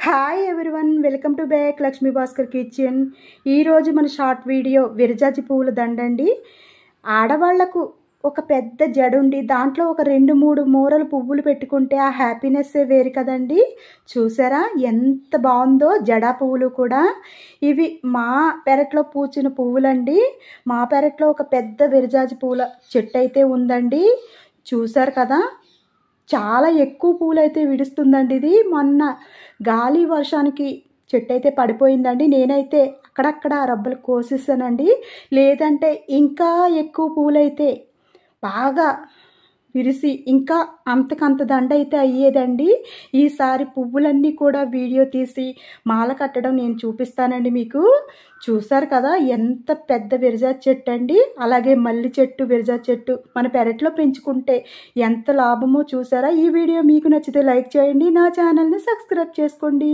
Hi everyone, welcome to back Lakshmi Bhaskar kitchen. ఈరోజు మన short video విరజాజి పువ్వుల దండండి. ఆడవాళ్లకు ఒక పెద్ద జడుండి దాంట్లో ఒక 2-3 మూరలు పువ్వులు పెట్టుకుంటే ఆ హ్యాపీనెస్సే వేరు కదండి. చూసారా ఎంత బాగుందో జడా పువ్వులు కూడా. ఇవి మా పెరట్లో పూచిన పువ్వులండి. మా పెరట్లో ఒక పెద్ద విరజాజి పువ్వుల చెట్టు అయితే ఉందండి. చూసారు కదా, చాలా ఎక్కువ పూలు అయితే విడుస్తుందండి. ఇది మొన్న గాలి వర్షానికి చెట్టు అయితే పడిపోయిందండి. నేనైతే అక్కడక్కడ రబ్బలు కోసేసానండి. లేదంటే ఇంకా ఎక్కువ పూలైతే బాగా విరిసి ఇంకా అంతకంత దండ అయితే అయ్యేదండి. ఈసారి పువ్వులన్నీ కూడా వీడియో తీసి మాల కట్టడం నేను చూపిస్తానండి మీకు. చూసారు కదా ఎంత పెద్ద విరజాజి చెట్టు అండి. అలాగే మల్లి చెట్టు, విరజాజి చెట్టు మన పెరట్లో పెంచుకుంటే ఎంత లాభమో చూసారా. ఈ వీడియో మీకు నచ్చితే లైక్ చేయండి, నా ఛానల్ని సబ్స్క్రైబ్ చేసుకోండి.